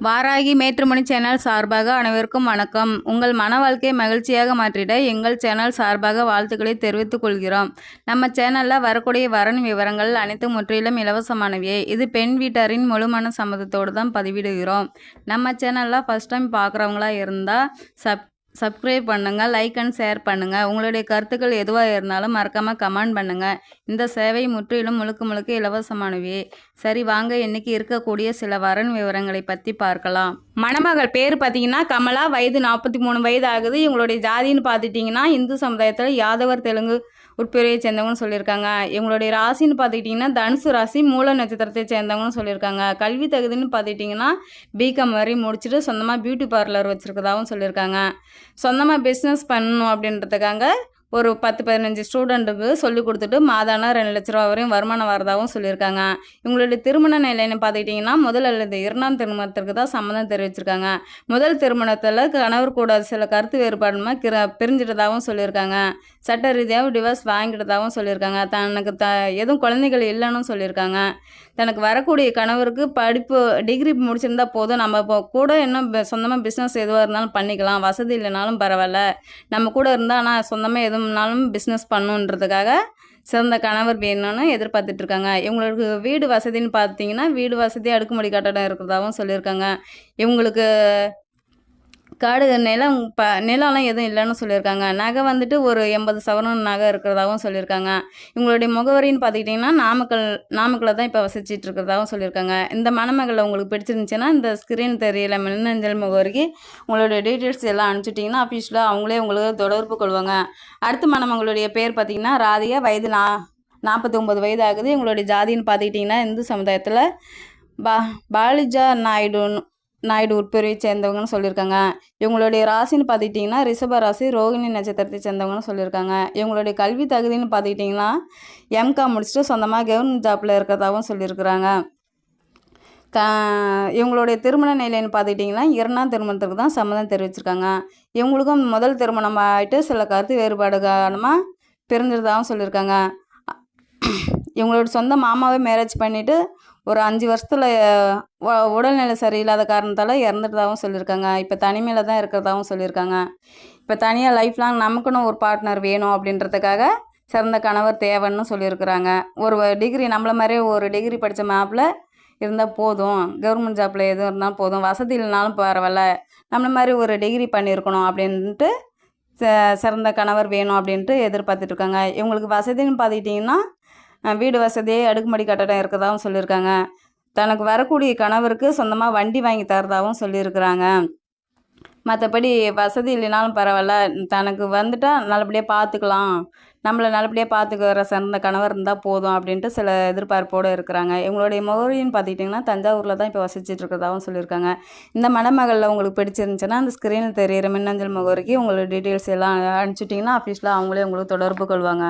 Varahi matrimony channel சார்பாக அனைவருக்கும் வணக்கம். உங்கள் மன வாழ்க்கையை மகிழ்ச்சியாக மாற்றிட எங்கள் சேனல் சார்பாக வாழ்த்துக்களை தெரிவித்துக் கொள்கிறோம். நம்ம சேனலில் வரக்கூடிய வரன் விவரங்கள் அனைத்தும் முற்றிலும் இலவசமானவையே. இது பெண் வீட்டாரின் முழுமன சம்மதத்தோடு தான் பதிவிடுகிறோம். நம்ம சேனலில் ஃபஸ்ட் டைம் பார்க்குறவங்களா இருந்தால் சப்ஸ்கிரைப் பண்ணுங்கள், லைக் அண்ட் ஷேர் பண்ணுங்கள். உங்களுடைய கருத்துக்கள் எதுவாக இருந்தாலும் மறக்காமல் கமெண்ட் பண்ணுங்கள். இந்த சேவை முற்றிலும் முழுக்க இலவசமானவே. சரி வாங்க, இன்றைக்கி இருக்கக்கூடிய சில வரன் விவரங்களை பற்றி பார்க்கலாம். மணமகள் பேர் பார்த்தீங்கன்னா கமலா, வயது 43 வயது ஆகுது. இவங்களுடைய ஜாதின்னு பார்த்துட்டிங்கன்னா இந்து சமுதாயத்தில் யாதவர் தெலுங்கு உட்பிரிவை சேர்ந்தவங்கன்னு சொல்லியிருக்காங்க. இவங்களுடைய ராசின்னு பார்த்துக்கிட்டிங்கன்னா தனுசு ராசி, மூல நட்சத்திரத்தை சேர்ந்தவங்கன்னு சொல்லியிருக்காங்க. கல்வி தகுதின்னு பார்த்துக்கிட்டிங்கன்னா பிகாம் வரை முடிச்சுட்டு சொந்தமாக பியூட்டி பார்லர் வச்சுருக்கதாகவும் சொல்லியிருக்காங்க. சொந்தமாக பிஸ்னஸ் பண்ணணும் அப்படின்றதுக்காக ஒரு 10-15 ஸ்டூடெண்ட்டுக்கு சொல்லிக் கொடுத்துட்டு மாதானா 2 லட்ச ரூபா வரையும் வருமானம் வரதாகவும் சொல்லியிருக்காங்க. இவங்களுடைய திருமண நிலைன்னு பார்த்துக்கிட்டிங்கன்னா முதல் அல்லது 2ஆம் திருமணத்திற்கு தான் சம்மதம் தெரிவிச்சிருக்காங்க. முதல் திருமணத்தில் கணவர் கூட சில கருத்து வேறுபாடுமா பிரிஞ்சிட்டதாகவும் சொல்லியிருக்காங்க. சட்ட ரீதியாகவும் டிவோர்ஸ் வாங்கிட்டதாகவும் சொல்லியிருக்காங்க. தனக்கு எதுவும் குழந்தைகள் இல்லைன்னு சொல்லியிருக்காங்க. தனக்கு வரக்கூடிய கணவருக்கு படிப்பு டிகிரி முடிச்சிருந்தா போதும், நம்ம இப்போ கூட இன்னும் சொந்தமாக பிஸ்னஸ் எதுவாக இருந்தாலும் பண்ணிக்கலாம், வசதி இல்லைனாலும் பரவாயில்ல, நம்ம கூட இருந்தால் ஆனால் சொந்தமாக எதுனாலும் பிஸ்னஸ் பண்ணுன்றதுக்காக சிறந்த கணவர் வேணும்னு எதிர்பார்த்துட்ருக்காங்க. இவங்களுக்கு வீடு வசதின்னு பார்த்தீங்கன்னா வீடு வசதி அடுக்குமாடி கட்டடம் இருக்கிறதாகவும் சொல்லியிருக்காங்க. இவங்களுக்கு காடு நிலம்லாம் எதுவும் இல்லைன்னு சொல்லியிருக்காங்க. நகை வந்துட்டு ஒரு 80 சவரன் நகை இருக்கிறதாகவும் சொல்லியிருக்காங்க. இவங்களுடைய முகவரின்னு பார்த்துக்கிட்டிங்கன்னா நாமக்கல்ல தான் இப்போ வசிச்சிட்டு இருக்கிறதாகவும் சொல்லியிருக்காங்க. இந்த மணமகளை உங்களுக்கு பிடிச்சிருந்துச்சுன்னா இந்த ஸ்க்ரீன் தெரியல மின்னஞ்சல் முகவரிக்கு உங்களுடைய டீட்டெயில்ஸ் எல்லாம் அனுப்பிச்சிட்டிங்கன்னா அஃபீஷியலாக அவங்களே உங்களுக்கு தொடர்பு கொள்வாங்க. அடுத்த மணமகளுடைய பேர் பார்த்திங்கன்னா ராதிகா, வயது 49 வயது ஆகுது. இவங்களுடைய ஜாதின்னு பார்த்துக்கிட்டிங்கன்னா இந்து சமுதாயத்தில் பாலிஜா நாயுடு உட்பிரிவை சேர்ந்தவங்கன்னு சொல்லியிருக்காங்க. இவங்களுடைய ராசின்னு பார்த்துக்கிட்டிங்கன்னா ரிஷப ராசி, ரோகிணி நட்சத்திரத்தை சேர்ந்தவங்கன்னு சொல்லியிருக்காங்க. இவங்களுடைய கல்வி தகுதின்னு பார்த்துக்கிட்டிங்கன்னா எம்காம் முடிச்சுட்டு சொந்தமாக கவர்மெண்ட் ஜாப்பில் இருக்கிறதாகவும் சொல்லியிருக்கிறாங்க. இவங்களுடைய திருமண நிலைன்னு பார்த்துக்கிட்டிங்கன்னா 2ஆம் திருமணத்துக்கு தான் சம்மதம் தெரிவிச்சிருக்காங்க. இவங்களுக்கும் முதல் திருமணம் ஆகிட்டு சில கருத்து வேறுபாடு காரணமாக பிரிஞ்சிருந்தாகவும் சொல்லியிருக்காங்க. இவங்களோட சொந்த மாமாவே மேரேஜ் பண்ணிவிட்டு ஒரு 5 வருஷத்தில் உடல்நிலை சரியில்லாத காரணத்தால் இறந்துட்டதாகவும் சொல்லியிருக்காங்க. இப்போ தனிமையில் தான் இருக்கிறதாகவும் சொல்லியிருக்காங்க. இப்போ தனியாக லைஃப் லாங் நமக்குன்னு ஒரு பார்ட்னர் வேணும் அப்படின்றதுக்காக சிறந்த கணவர் தேவைன்னு சொல்லியிருக்கிறாங்க. ஒரு டிகிரி நம்மள மாதிரியே ஒரு டிகிரி படித்த மாப்பிள்ள இருந்தால் போதும், கவர்மெண்ட் ஜாப்பில் எதுவும் இருந்தால் போதும், வசதி இல்லைனாலும் பரவாயில்ல, நம்மள மாதிரி ஒரு டிகிரி பண்ணியிருக்கணும் அப்படின்ட்டு சிறந்த கணவர் வேணும் அப்படின்ட்டு எதிர்பார்த்துட்ருக்காங்க. இவங்களுக்கு வசதின்னு பார்த்துக்கிட்டிங்கன்னா வீடு வசதி அடுக்குமாடி கட்டடம் இருக்கிறதாகவும் சொல்லியிருக்காங்க. தனக்கு வரக்கூடிய கணவருக்கு சொந்தமாக வண்டி வாங்கி தரதாகவும் சொல்லியிருக்கிறாங்க. மற்றபடி வசதி இல்லைனாலும் பரவாயில்ல, தனக்கு வந்துட்டால் நல்லபடியாக பார்த்துக்கலாம், நம்மளை நல்லபடியாக பார்த்துக்கிற சிறந்த கணவர் இருந்தால் போதும் அப்படின்ட்டு சில எதிர்பார்ப்போடு இருக்கிறாங்க. இவங்களுடைய முகவரின்னு பார்த்துக்கிட்டிங்கன்னா தஞ்சாவூரில் தான் இப்போ வசிச்சுட்டு இருக்கிறதாகவும் சொல்லியிருக்காங்க. இந்த மணமகளில் உங்களுக்கு பிடிச்சிருந்துச்சுன்னா அந்த ஸ்க்ரீனில் தெரிகிற மின்னஞ்சல் முகவரிக்கு உங்களோட டீட்டெயில்ஸ் எல்லாம் அனுப்பிச்சிட்டிங்கன்னா அஃபீஷியலாக அவங்களே உங்களுக்கு தொடர்பு கொள்வாங்க.